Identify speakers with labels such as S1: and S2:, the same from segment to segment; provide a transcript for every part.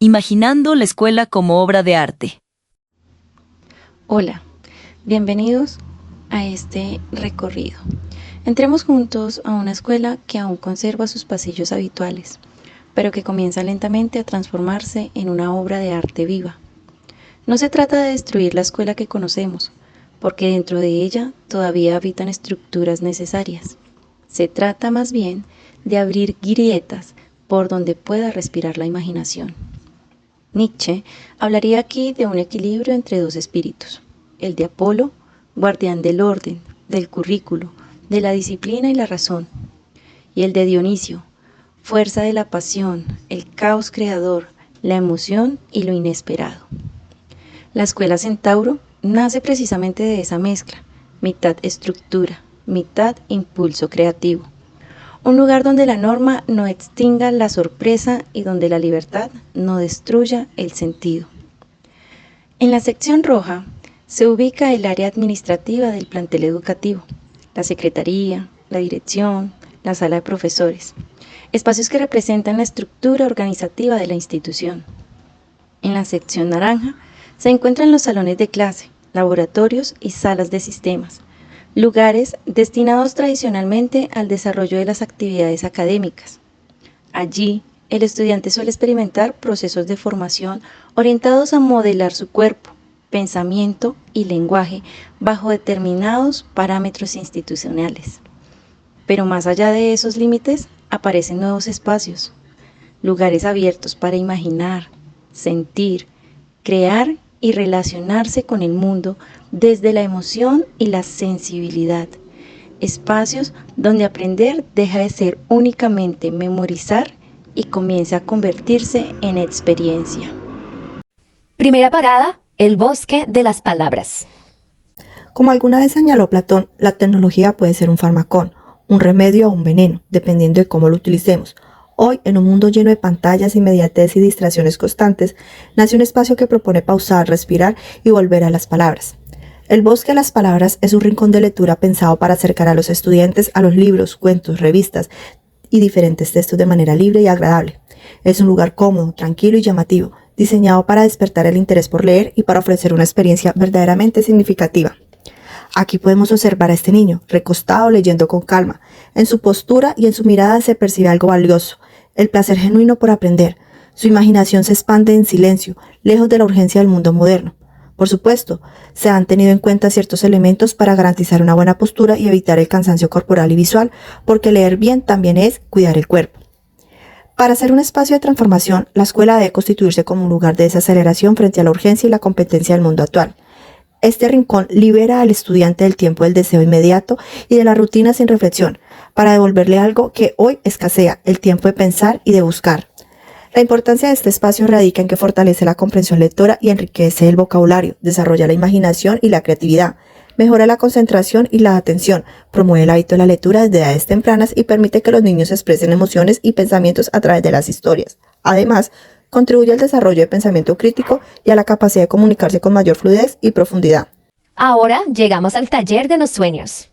S1: Imaginando la escuela como obra de arte.
S2: Hola, bienvenidos a este recorrido. Entremos juntos a una escuela que aún conserva sus pasillos habituales, pero que comienza lentamente a transformarse en una obra de arte viva. No se trata de destruir la escuela que conocemos, porque dentro de ella todavía habitan estructuras necesarias. Se trata más bien de abrir grietas por donde pueda respirar la imaginación. Nietzsche hablaría aquí de un equilibrio entre dos espíritus, el de Apolo, guardián del orden, del currículo, de la disciplina y la razón, y el de Dionisio, fuerza de la pasión, el caos creador, la emoción y lo inesperado. La escuela Centauro nace precisamente de esa mezcla, mitad estructura, mitad impulso creativo. Un lugar donde la norma no extinga la sorpresa y donde la libertad no destruya el sentido. En la sección roja se ubica el área administrativa del plantel educativo, la secretaría, la dirección, la sala de profesores, espacios que representan la estructura organizativa de la institución. En la sección naranja se encuentran los salones de clase, laboratorios y salas de sistemas, lugares destinados tradicionalmente al desarrollo de las actividades académicas. Allí, el estudiante suele experimentar procesos de formación orientados a modelar su cuerpo, pensamiento y lenguaje bajo determinados parámetros institucionales. Pero más allá de esos límites, aparecen nuevos espacios, lugares abiertos para imaginar, sentir, crear y relacionarse con el mundo desde la emoción y la sensibilidad. Espacios donde aprender deja de ser únicamente memorizar y comienza a convertirse en experiencia.
S3: Primera parada, el bosque de las palabras.
S4: Como alguna vez señaló Platón, la tecnología puede ser un farmacón, un remedio o un veneno, dependiendo de cómo lo utilicemos. Hoy, en un mundo lleno de pantallas, inmediatez y distracciones constantes, nace un espacio que propone pausar, respirar y volver a las palabras. El bosque de las palabras es un rincón de lectura pensado para acercar a los estudiantes a los libros, cuentos, revistas y diferentes textos de manera libre y agradable. Es un lugar cómodo, tranquilo y llamativo, diseñado para despertar el interés por leer y para ofrecer una experiencia verdaderamente significativa. Aquí podemos observar a este niño, recostado leyendo con calma. En su postura y en su mirada se percibe algo valioso, el placer genuino por aprender. Su imaginación se expande en silencio, lejos de la urgencia del mundo moderno. Por supuesto, se han tenido en cuenta ciertos elementos para garantizar una buena postura y evitar el cansancio corporal y visual, porque leer bien también es cuidar el cuerpo. Para ser un espacio de transformación, la escuela debe constituirse como un lugar de desaceleración frente a la urgencia y la competencia del mundo actual. Este rincón libera al estudiante del tiempo del deseo inmediato y de la rutina sin reflexión, para devolverle algo que hoy escasea, el tiempo de pensar y de buscar. La importancia de este espacio radica en que fortalece la comprensión lectora y enriquece el vocabulario, desarrolla la imaginación y la creatividad, mejora la concentración y la atención, promueve el hábito de la lectura desde edades tempranas y permite que los niños expresen emociones y pensamientos a través de las historias. Además, contribuye al desarrollo de pensamiento crítico y a la capacidad de comunicarse con mayor fluidez y profundidad.
S3: Ahora llegamos al taller de los sueños.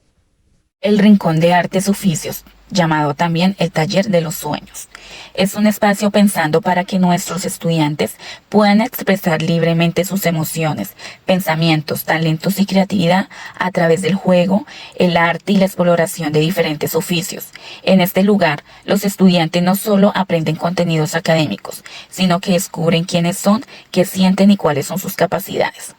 S5: El Rincón de Artes Oficios, llamado también el Taller de los Sueños. Es un espacio pensando para que nuestros estudiantes puedan expresar libremente sus emociones, pensamientos, talentos y creatividad a través del juego, el arte y la exploración de diferentes oficios. En este lugar, los estudiantes no solo aprenden contenidos académicos, sino que descubren quiénes son, qué sienten y cuáles son sus capacidades.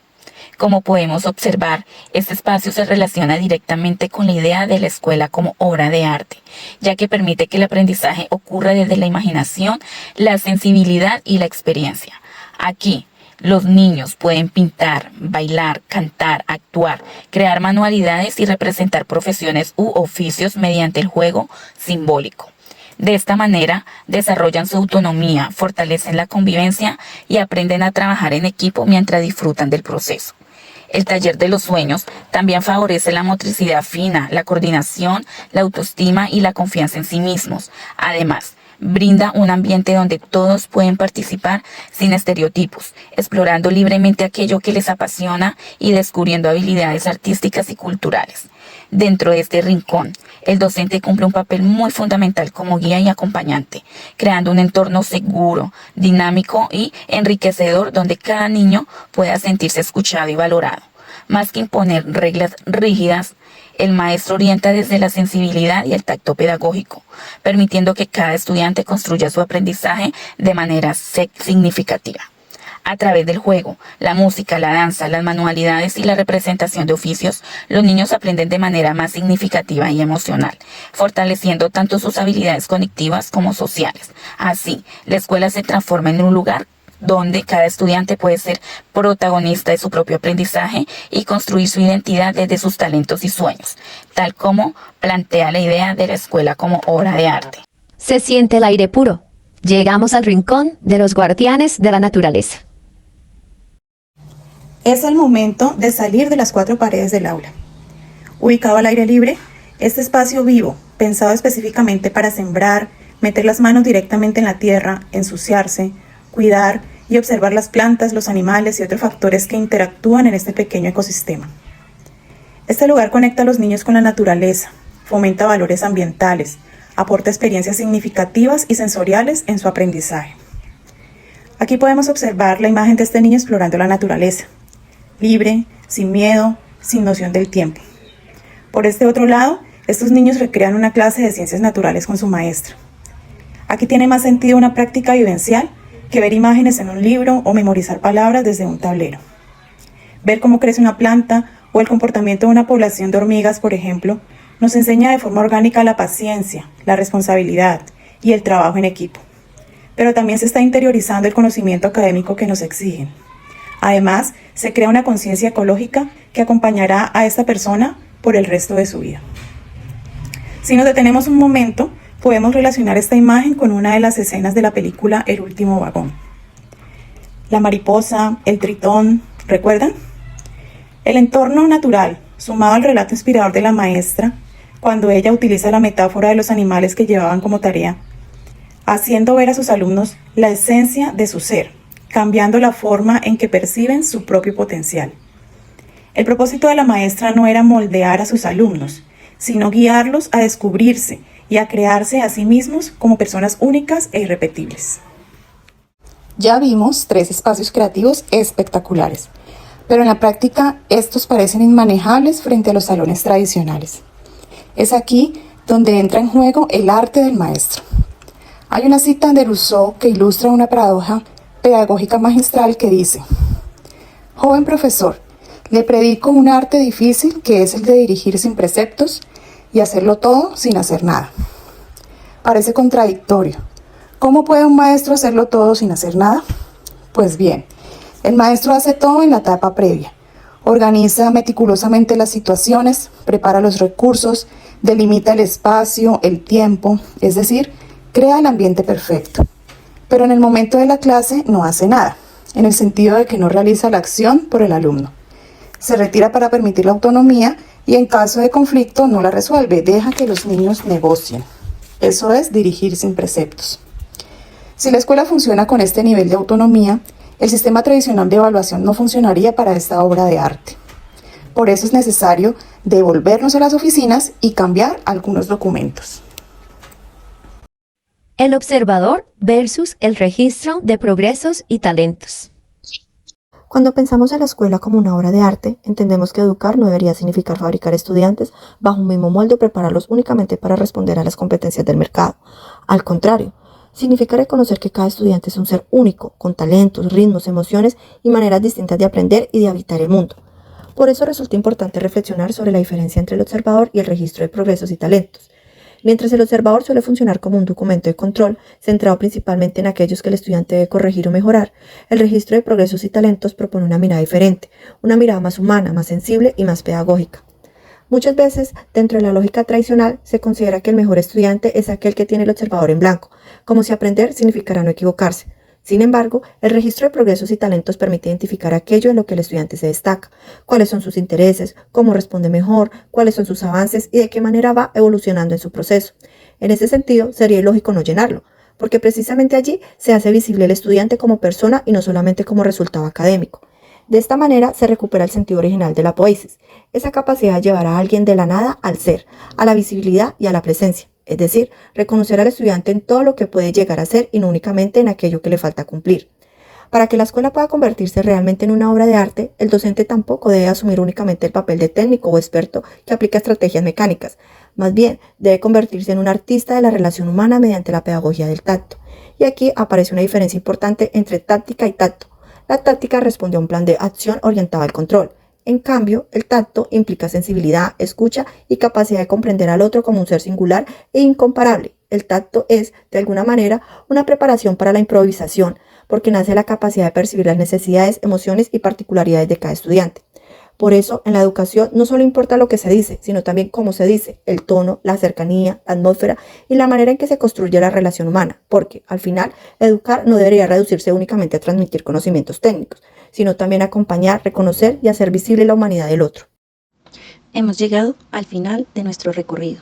S5: Como podemos observar, este espacio se relaciona directamente con la idea de la escuela como obra de arte, ya que permite que el aprendizaje ocurra desde la imaginación, la sensibilidad y la experiencia. Aquí, los niños pueden pintar, bailar, cantar, actuar, crear manualidades y representar profesiones u oficios mediante el juego simbólico. De esta manera, desarrollan su autonomía, fortalecen la convivencia y aprenden a trabajar en equipo mientras disfrutan del proceso. El taller de los sueños también favorece la motricidad fina, la coordinación, la autoestima y la confianza en sí mismos. Además, brinda un ambiente donde todos pueden participar sin estereotipos, explorando libremente aquello que les apasiona y descubriendo habilidades artísticas y culturales. Dentro de este rincón, el docente cumple un papel muy fundamental como guía y acompañante, creando un entorno seguro, dinámico y enriquecedor donde cada niño pueda sentirse escuchado y valorado. Más que imponer reglas rígidas, el maestro orienta desde la sensibilidad y el tacto pedagógico, permitiendo que cada estudiante construya su aprendizaje de manera significativa. A través del juego, la música, la danza, las manualidades y la representación de oficios, los niños aprenden de manera más significativa y emocional, fortaleciendo tanto sus habilidades cognitivas como sociales. Así, la escuela se transforma en un lugar donde cada estudiante puede ser protagonista de su propio aprendizaje y construir su identidad desde sus talentos y sueños, tal como plantea la idea de la escuela como obra de arte.
S3: Se siente el aire puro. Llegamos al rincón de los guardianes de la naturaleza.
S6: Es el momento de salir de las cuatro paredes del aula. Ubicado al aire libre, este espacio vivo, pensado específicamente para sembrar, meter las manos directamente en la tierra, ensuciarse, cuidar y observar las plantas, los animales y otros factores que interactúan en este pequeño ecosistema. Este lugar conecta a los niños con la naturaleza, fomenta valores ambientales, aporta experiencias significativas y sensoriales en su aprendizaje. Aquí podemos observar la imagen de este niño explorando la naturaleza, libre, sin miedo, sin noción del tiempo. Por este otro lado, estos niños recrean una clase de ciencias naturales con su maestra. Aquí tiene más sentido una práctica vivencial que ver imágenes en un libro o memorizar palabras desde un tablero. Ver cómo crece una planta o el comportamiento de una población de hormigas, por ejemplo, nos enseña de forma orgánica la paciencia, la responsabilidad y el trabajo en equipo. Pero también se está interiorizando el conocimiento académico que nos exigen. Además, se crea una conciencia ecológica que acompañará a esta persona por el resto de su vida. Si nos detenemos un momento, podemos relacionar esta imagen con una de las escenas de la película El último vagón. La mariposa, el tritón, ¿recuerdan? El entorno natural, sumado al relato inspirador de la maestra, cuando ella utiliza la metáfora de los animales que llevaban como tarea, haciendo ver a sus alumnos la esencia de su ser, cambiando la forma en que perciben su propio potencial. El propósito de la maestra no era moldear a sus alumnos, sino guiarlos a descubrirse y a crearse a sí mismos como personas únicas e irrepetibles. Ya vimos 3 espacios creativos espectaculares, pero en la práctica estos parecen inmanejables frente a los salones tradicionales. Es aquí donde entra en juego el arte del maestro. Hay una cita de Rousseau que ilustra una paradoja pedagógica magistral que dice: joven profesor, le predico un arte difícil que es el de dirigir sin preceptos y hacerlo todo sin hacer nada. Parece contradictorio. ¿Cómo puede un maestro hacerlo todo sin hacer nada? Pues bien, el maestro hace todo en la etapa previa. Organiza meticulosamente las situaciones, prepara los recursos, delimita el espacio, el tiempo, es decir, crea el ambiente perfecto. Pero en el momento de la clase no hace nada, en el sentido de que no realiza la acción por el alumno. Se retira para permitir la autonomía y en caso de conflicto no la resuelve, deja que los niños negocien. Eso es dirigir sin preceptos. Si la escuela funciona con este nivel de autonomía, el sistema tradicional de evaluación no funcionaría para esta obra de arte. Por eso es necesario devolvernos a las oficinas y cambiar algunos documentos.
S3: El observador versus el registro de progresos y talentos.
S4: Cuando pensamos en la escuela como una obra de arte, entendemos que educar no debería significar fabricar estudiantes bajo un mismo molde o prepararlos únicamente para responder a las competencias del mercado. Al contrario, significa reconocer que cada estudiante es un ser único, con talentos, ritmos, emociones y maneras distintas de aprender y de habitar el mundo. Por eso resulta importante reflexionar sobre la diferencia entre el observador y el registro de progresos y talentos. Mientras el observador suele funcionar como un documento de control, centrado principalmente en aquellos que el estudiante debe corregir o mejorar, el registro de progresos y talentos propone una mirada diferente, una mirada más humana, más sensible y más pedagógica. Muchas veces, dentro de la lógica tradicional, se considera que el mejor estudiante es aquel que tiene el observador en blanco, como si aprender significara no equivocarse. Sin embargo, el registro de progresos y talentos permite identificar aquello en lo que el estudiante se destaca, cuáles son sus intereses, cómo responde mejor, cuáles son sus avances y de qué manera va evolucionando en su proceso. En ese sentido, sería ilógico no llenarlo, porque precisamente allí se hace visible el estudiante como persona y no solamente como resultado académico. De esta manera se recupera el sentido original de la poiesis, esa capacidad de llevar a alguien de la nada al ser, a la visibilidad y a la presencia, es decir, reconocer al estudiante en todo lo que puede llegar a ser y no únicamente en aquello que le falta cumplir. Para que la escuela pueda convertirse realmente en una obra de arte, el docente tampoco debe asumir únicamente el papel de técnico o experto que aplica estrategias mecánicas. Más bien, debe convertirse en un artista de la relación humana mediante la pedagogía del tacto. Y aquí aparece una diferencia importante entre táctica y tacto. La táctica responde a un plan de acción orientado al control. En cambio, el tacto implica sensibilidad, escucha y capacidad de comprender al otro como un ser singular e incomparable. El tacto es, de alguna manera, una preparación para la improvisación, porque nace la capacidad de percibir las necesidades, emociones y particularidades de cada estudiante. Por eso, en la educación no solo importa lo que se dice, sino también cómo se dice, el tono, la cercanía, la atmósfera y la manera en que se construye la relación humana, porque, al final, educar no debería reducirse únicamente a transmitir conocimientos técnicos, sino también a acompañar, reconocer y hacer visible la humanidad del otro.
S2: Hemos llegado al final de nuestro recorrido.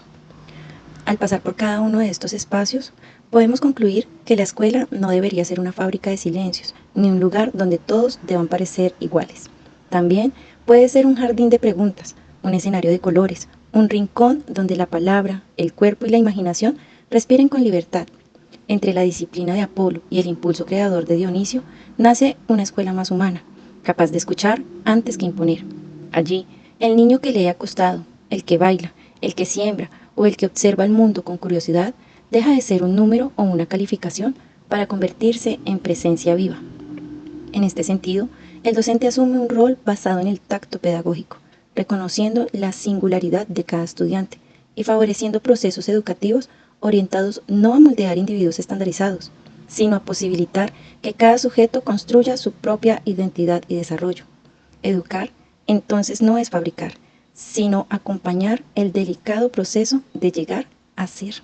S2: Al pasar por cada uno de estos espacios, podemos concluir que la escuela no debería ser una fábrica de silencios, ni un lugar donde todos deban parecer iguales. También puede ser un jardín de preguntas, un escenario de colores, un rincón donde la palabra, el cuerpo y la imaginación respiren con libertad. Entre la disciplina de Apolo y el impulso creador de Dionisio, nace una escuela más humana, capaz de escuchar antes que imponer. Allí, el niño que lee acostado, el que baila, el que siembra o el que observa el mundo con curiosidad, deja de ser un número o una calificación para convertirse en presencia viva. En este sentido, el docente asume un rol basado en el tacto pedagógico, reconociendo la singularidad de cada estudiante y favoreciendo procesos educativos orientados no a moldear individuos estandarizados, sino a posibilitar que cada sujeto construya su propia identidad y desarrollo. Educar, entonces, no es fabricar, sino acompañar el delicado proceso de llegar a ser.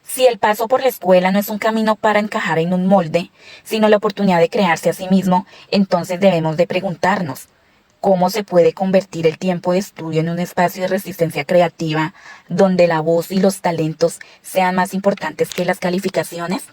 S5: Si el paso por la escuela no es un camino para encajar en un molde, sino la oportunidad de crearse a sí mismo, entonces debemos de preguntarnos, ¿cómo se puede convertir el tiempo de estudio en un espacio de resistencia creativa donde la voz y los talentos sean más importantes que las calificaciones?